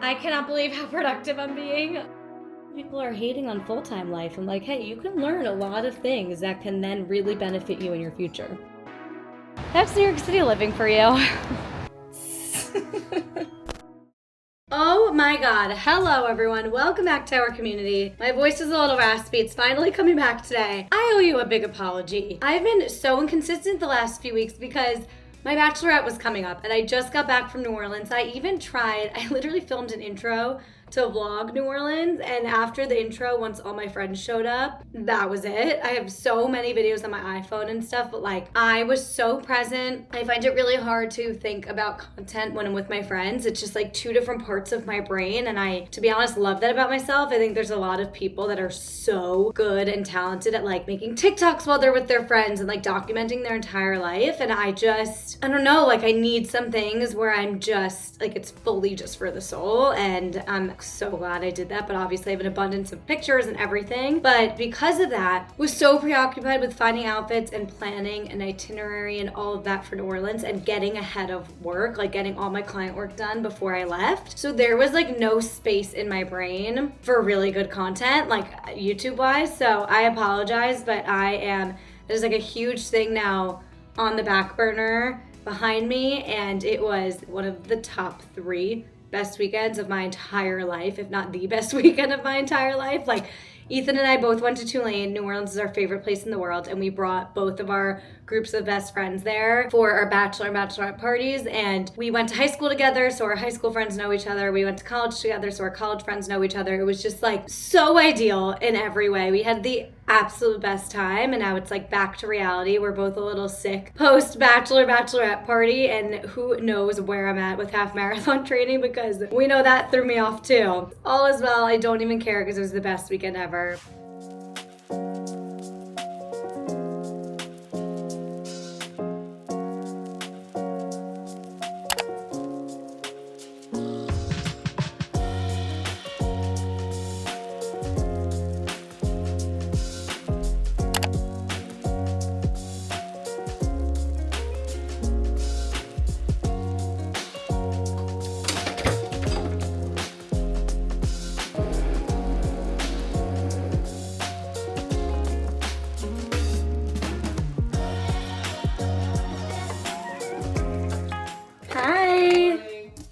I cannot believe how productive I'm being. People are hating on full-time life. I'm like, hey, you can learn a lot of things that can then really benefit you in your future. That's New York City living for you. Oh my God. Hello everyone. Welcome back to our community. My voice is a little raspy. It's finally coming back today. I owe you a big apology. I've been so inconsistent the last few weeks because my bachelorette was coming up and I just got back from New Orleans. I literally filmed an intro to vlog New Orleans, and after the intro, once all my friends showed up, that was it. I have so many videos on my iPhone and stuff, but I was so present. I find it really hard to think about content when I'm with my friends. It's just two different parts of my brain, and I, to be honest, love that about myself. I think there's a lot of people that are so good and talented at making TikToks while they're with their friends and documenting their entire life, and I don't know, I need some things where I'm just, it's fully just for the soul, and I'm so glad I did that, but obviously I have an abundance of pictures and everything. But because of that, was so preoccupied with finding outfits and planning an itinerary and all of that for New Orleans and getting ahead of work, getting all my client work done before I left. So there was no space in my brain for really good content, YouTube wise. So I apologize, but there's a huge thing now on the back burner behind me, and it was one of the top 3 best weekends of my entire life, if not the best weekend of my entire life. Ethan and I both went to Tulane. New Orleans is our favorite place in the world, and we brought both of our groups of best friends there for our bachelor and bachelorette parties, and we went to high school together, so our high school friends know each other. We went to college together, so our college friends know each other. It was just so ideal in every way. We had the absolute best time, and now it's back to reality. We're both a little sick post bachelorette party, and who knows where I'm at with half marathon training, because we know that threw me off too. All is well. I don't even care because it was the best weekend ever.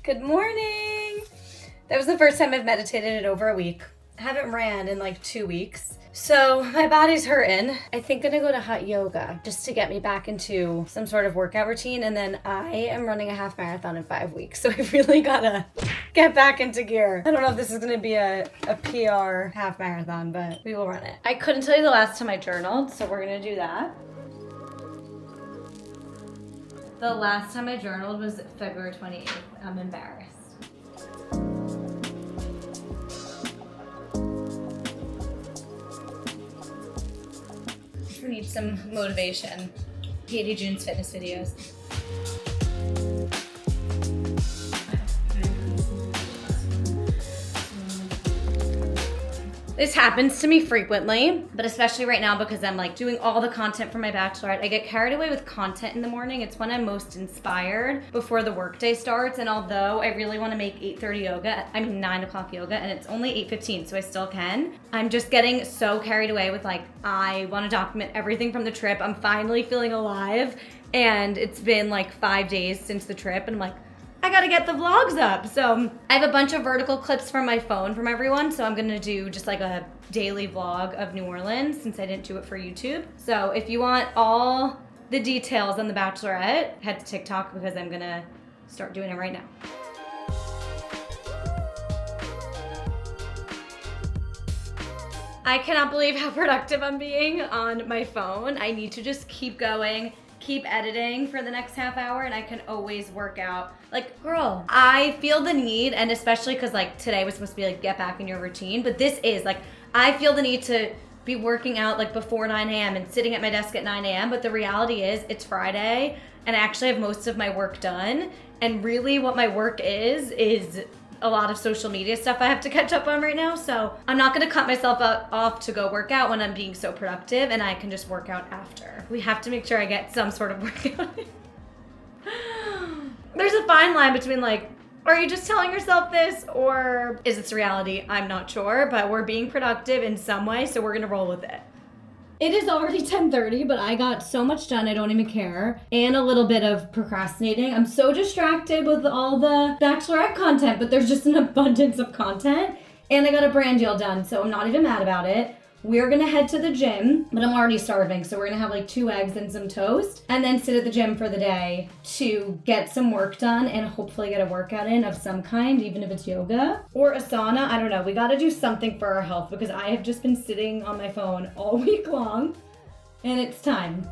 Good morning. That was the first time I've meditated in over a week. I haven't ran in 2 weeks. So my body's hurting. I think I'm gonna go to hot yoga just to get me back into some sort of workout routine. And then I am running a half marathon in 5 weeks. So I really gotta get back into gear. I don't know if this is gonna be a PR half marathon, but we will run it. I couldn't tell you the last time I journaled, so we're gonna do that. The last time I journaled was February 28th. I'm embarrassed. We need some motivation. Katie June's fitness videos. This happens to me frequently, but especially right now because I'm doing all the content for my bachelorette. I get carried away with content in the morning. It's when I'm most inspired before the workday starts. And although I really want to make 8:30 yoga, 9 o'clock yoga, and it's only 8:15, so I still can. I'm just getting so carried away with I want to document everything from the trip. I'm finally feeling alive, and it's been 5 days since the trip, and I'm I gotta get the vlogs up. So I have a bunch of vertical clips from my phone from everyone. So I'm gonna do just a daily vlog of New Orleans since I didn't do it for YouTube. So if you want all the details on the Bachelorette, head to TikTok because I'm gonna start doing it right now. I cannot believe how productive I'm being on my phone. I need to just keep going, keep editing for the next half hour, and I can always work out. Girl, I feel the need, and especially because today was supposed to be get back in your routine, but this is I feel the need to be working out before 9 a.m. and sitting at my desk at 9 a.m. But the reality is it's Friday and I actually have most of my work done. And really what my work is a lot of social media stuff I have to catch up on right now. So I'm not gonna cut myself off to go work out when I'm being so productive, and I can just work out after. We have to make sure I get some sort of workout. There's a fine line between Are you just telling yourself this, or is this reality? I'm not sure, but we're being productive in some way, so we're gonna roll with it. It is already 10:30, but I got so much done, I don't even care. And a little bit of procrastinating. I'm so distracted with all the Bachelorette content, but there's just an abundance of content. And I got a brand deal done, so I'm not even mad about it. We're gonna head to the gym, but I'm already starving, so we're gonna have like 2 eggs and some toast, and then sit at the gym for the day to get some work done and hopefully get a workout in of some kind, even if it's yoga or a sauna. I don't know. We gotta do something for our health because I have just been sitting on my phone all week long, and it's time.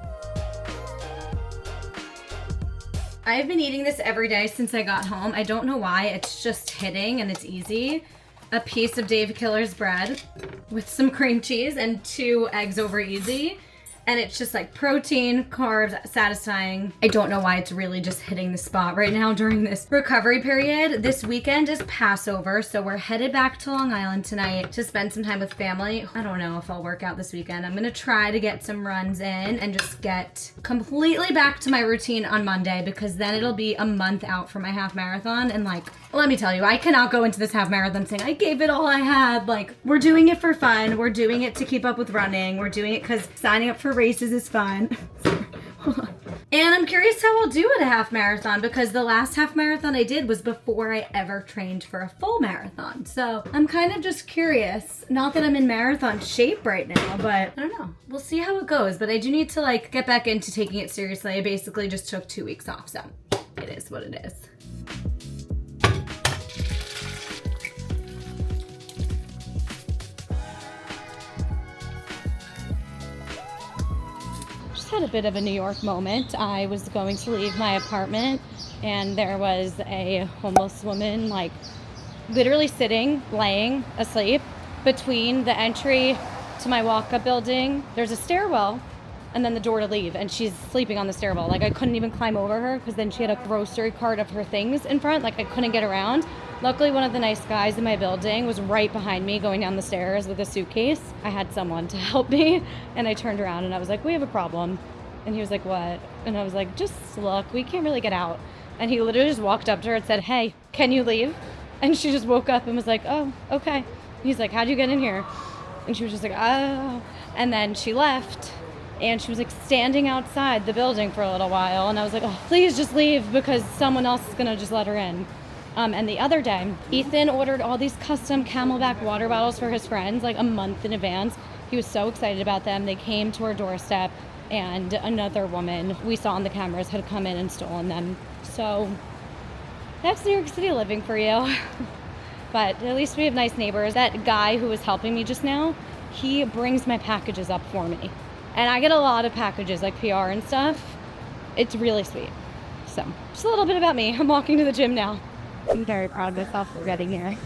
I've been eating this every day since I got home. I don't know why. It's just hitting and it's easy. A piece of Dave Killer's bread with some cream cheese and 2 eggs over easy. And it's just like protein, carbs, satisfying. I don't know why it's really just hitting the spot right now during this recovery period. This weekend is Passover, so we're headed back to Long Island tonight to spend some time with family. I don't know if I'll work out this weekend. I'm gonna try to get some runs in and just get completely back to my routine on Monday, because then it'll be a month out for my half marathon. And like, let me tell you, I cannot go into this half marathon saying I gave it all I had. Like, we're doing it for fun. We're doing it to keep up with running. We're doing it because signing up for races is fun. Hold on. And I'm curious how I'll do at a half marathon, because the last half marathon I did was before I ever trained for a full marathon. So I'm kind of just curious. Not that I'm in marathon shape right now, but I don't know. We'll see how it goes. But I do need to like get back into taking it seriously. I basically just took 2 weeks off, so it is what it is. Had a bit of a New York moment. I was going to leave my apartment and there was a homeless woman like literally sitting, laying asleep between the entry to my walk-up building. There's a stairwell and then the door to leave, and she's sleeping on the stairwell. Like, I couldn't even climb over her because then she had a grocery cart of her things in front. Like, I couldn't get around. Luckily, one of the nice guys in my building was right behind me going down the stairs with a suitcase. I had someone to help me, and I turned around and I was like, we have a problem. And he was like, what? And I was like, just look, we can't really get out. And he literally just walked up to her and said, hey, can you leave? And she just woke up and was like, oh, okay. And he's like, how'd you get in here? And she was just like, oh. And then she left, and she was like standing outside the building for a little while. And I was like, oh, please just leave, because someone else is gonna just let her in. And the other day, Ethan ordered all these custom Camelback water bottles for his friends like a month in advance. He was so excited about them. They came to our doorstep, and another woman we saw on the cameras had come in and stolen them. So that's New York City living for you. But at least we have nice neighbors. That guy who was helping me just now, he brings my packages up for me. And I get a lot of packages, like PR and stuff. It's really sweet. So just a little bit about me. I'm walking to the gym now. I'm very proud of myself for getting here.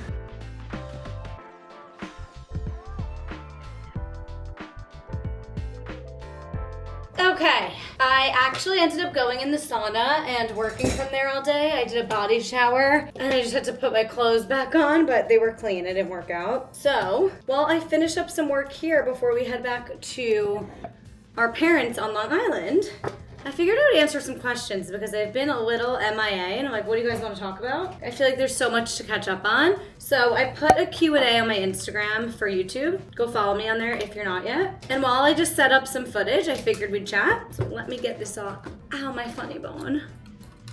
Okay, I actually ended up going in the sauna and working from there all day. I did a body shower and I just had to put my clothes back on, but they were clean. It didn't work out. So, while I finish up some work here before we head back to our parents on Long Island, I figured I would answer some questions because I've been a little MIA, and I'm like, what do you guys want to talk about? I feel like there's so much to catch up on. So I put a Q&A on my Instagram for YouTube. Go follow me on there if you're not yet. And while I just set up some footage, I figured we'd chat. So let me get this off. Ow, my funny bone.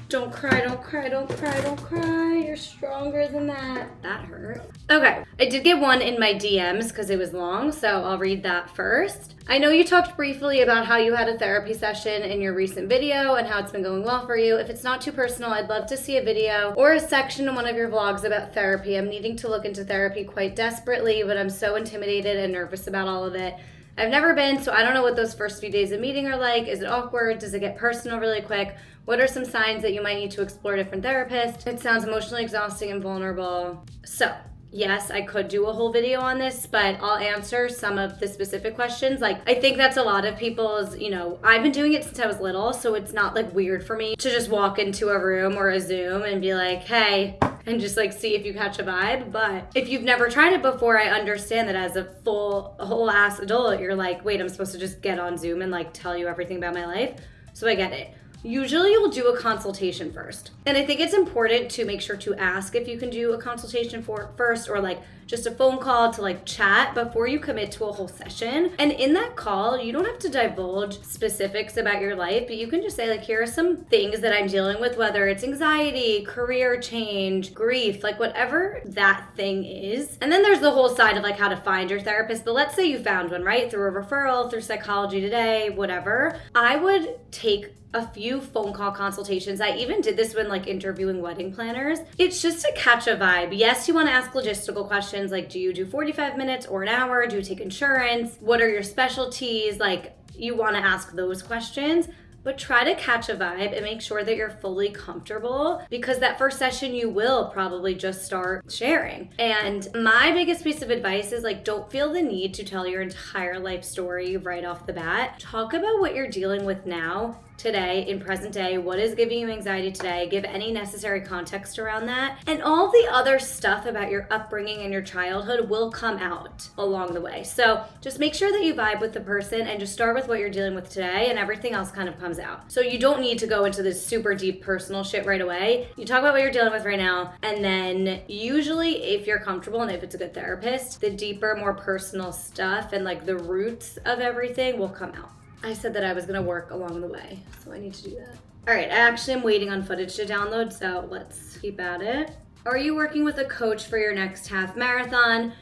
Don't cry, don't cry, don't cry, don't cry. You're stronger than that. That hurt. Okay, I did get one in my DMs because it was long, so I'll read that first. I know you talked briefly about how you had a therapy session in your recent video and how it's been going well for you. If it's not too personal, I'd love to see a video or a section in one of your vlogs about therapy. I'm needing to look into therapy quite desperately, but I'm so intimidated and nervous about all of it. I've never been, so I don't know what those first few days of meeting are like. Is it awkward? Does it get personal really quick? What are some signs that you might need to explore different therapists? It sounds emotionally exhausting and vulnerable. So, yes, I could do a whole video on this, but I'll answer some of the specific questions. Like, I think that's a lot of people's, I've been doing it since I was little, so it's not like weird for me to just walk into a room or a Zoom and be like, hey, and just like see if you catch a vibe. But if you've never tried it before, I understand that as a whole ass adult, you're like, wait, I'm supposed to just get on Zoom and like tell you everything about my life. So I get it. usually you'll do a consultation first. And I think it's important to make sure to ask if you can do a consultation first, or like just a phone call to like chat before you commit to a whole session. And in that call, you don't have to divulge specifics about your life, but you can just say like, here are some things that I'm dealing with, whether it's anxiety, career change, grief, like whatever that thing is. And then there's the whole side of like how to find your therapist. But let's say you found one, right? Through a referral, through Psychology Today, whatever. I would take a few phone call consultations. I even did this when like interviewing wedding planners. It's just to catch a vibe. Yes, you want to ask logistical questions like, do you do 45 minutes or an hour? Do you take insurance? What are your specialties? Like, you want to ask those questions. But try to catch a vibe and make sure that you're fully comfortable, because that first session you will probably just start sharing. And my biggest piece of advice is like, don't feel the need to tell your entire life story right off the bat. Talk about what you're dealing with now, today, in present day, what is giving you anxiety today, give any necessary context around that, and all the other stuff about your upbringing and your childhood will come out along the way. So just make sure that you vibe with the person and just start with what you're dealing with today, and everything else kind of comes out. So you don't need to go into this super deep personal shit right away. You talk about what you're dealing with right now, and then usually if you're comfortable and if it's a good therapist, the deeper, more personal stuff and like the roots of everything will come out. I said that I was gonna work along the way, so I need to do that. All right, I actually am waiting on footage to download, so let's keep at it. Are you working with a coach for your next half marathon?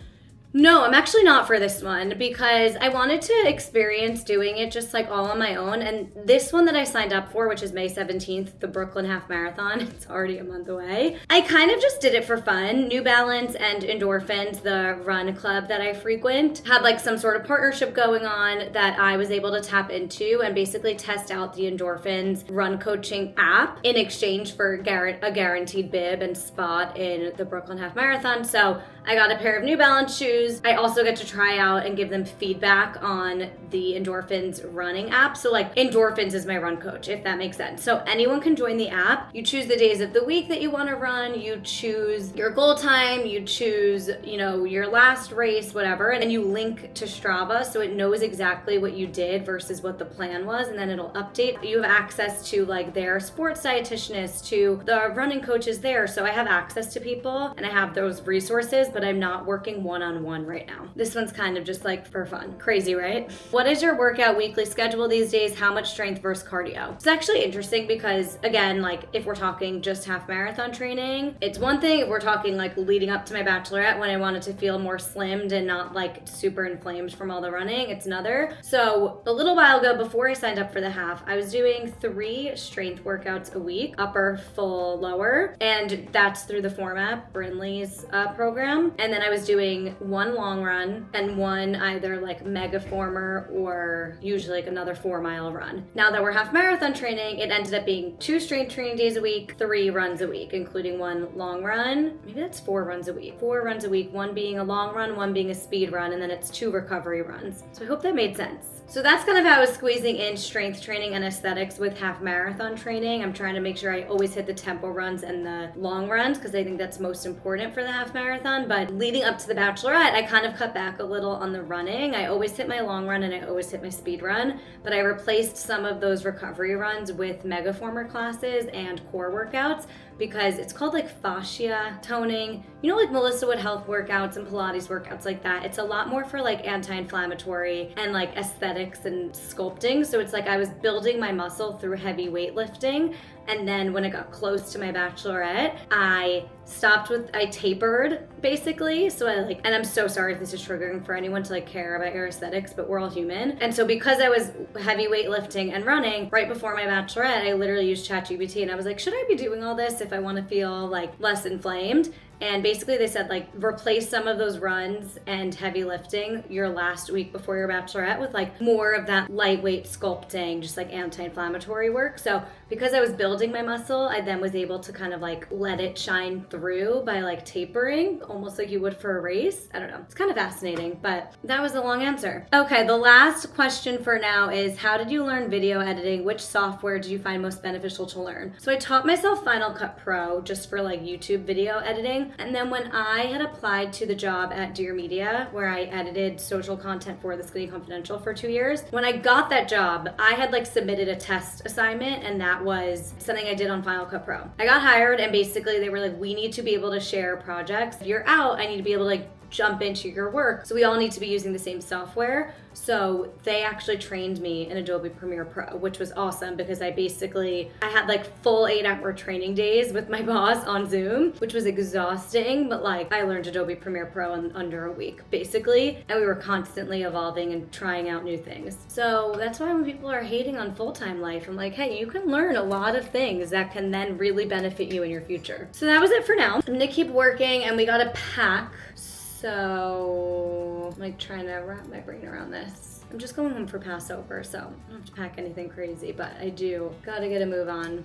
No, I'm actually not for this one, because I wanted to experience doing it just like all on my own. And this one that I signed up for, which is May 17th, the Brooklyn Half Marathon, it's already a month away. I kind of just did it for fun. New Balance and Endorphins, the run club that I frequent, had like some sort of partnership going on that I was able to tap into and basically test out the Endorphins run coaching app in exchange for a guaranteed bib and spot in the Brooklyn Half Marathon. So I got a pair of New Balance shoes. I also get to try out and give them feedback on the Endorphins running app. So like Endorphins is my run coach, if that makes sense. So anyone can join the app. You choose the days of the week that you want to run. You choose your goal time. You choose, your last race, whatever. And you link to Strava so it knows exactly what you did versus what the plan was. And then it'll update. You have access to like their sports dietitianist, to the running coaches there. So I have access to people and I have those resources, but I'm not working one-on-one right now. This one's kind of just like for fun. Crazy, right? What is your workout weekly schedule these days? How much strength versus cardio? It's actually interesting because, again, like if we're talking just half marathon training, it's one thing. If we're talking like leading up to my bachelorette when I wanted to feel more slimmed and not like super inflamed from all the running, it's another. So a little while ago, before I signed up for the half, I was doing 3 strength workouts a week, upper, full, lower, and that's through the Form app, Brinley's program. And then I was doing 1 long run and 1 either like mega former or usually like another 4-mile run. Now that we're half marathon training, it ended up being 2 strength training days a week, 3 runs a week, including 1 long run. Maybe that's 4 runs a week. 4 runs a week, 1 being a long run, 1 being a speed run, and then it's 2 recovery runs. So I hope that made sense. So that's kind of how I was squeezing in strength training and aesthetics with half marathon training. I'm trying to make sure I always hit the tempo runs and the long runs because I think that's most important for the half marathon. But leading up to the bachelorette, I kind of cut back a little on the running. I always hit my long run and I always hit my speed run, but I replaced some of those recovery runs with megaformer classes and core workouts because it's called like fascia toning. Like Melissa Wood Health workouts and Pilates workouts like that. It's a lot more for like anti-inflammatory and like aesthetics and sculpting. So it's like I was building my muscle through heavy weightlifting. And then when it got close to my bachelorette, I tapered basically. So and I'm so sorry if this is triggering for anyone to like care about your aesthetics, but we're all human. And so because I was heavy weightlifting and running right before my bachelorette, I literally used ChatGPT and I was like, should I be doing all this if I want to feel like less inflamed? And basically they said like replace some of those runs and heavy lifting your last week before your bachelorette with like more of that lightweight sculpting, just like anti-inflammatory work. So because I was building my muscle, I then was able to kind of like let it shine through by like tapering, almost like you would for a race. I don't know. It's kind of fascinating, but that was a long answer. Okay, the last question for now is how did you learn video editing? Which software did you find most beneficial to learn? So I taught myself Final Cut Pro just for like YouTube video editing. everything. And then when I had applied to the job at Dear Media, where I edited social content for The Skinny Confidential for 2 years, when I got that job, I had like submitted a test assignment, and that was something I did on Final Cut Pro. I got hired, and basically they were like, we need to be able to share projects. If you're out, I need to be able to like jump into your work. So we all need to be using the same software. So they actually trained me in Adobe Premiere Pro, which was awesome because I had like full 8-hour training days with my boss on Zoom, which was exhausting, but like I learned Adobe Premiere Pro in under a week basically. And we were constantly evolving and trying out new things. So that's why when people are hating on full-time life, I'm like, hey, you can learn a lot of things that can then really benefit you in your future. So that was it for now. I'm gonna keep working, and we gotta pack. So I'm like trying to wrap my brain around this. I'm just going home for Passover, so I don't have to pack anything crazy, but I do gotta get a move on.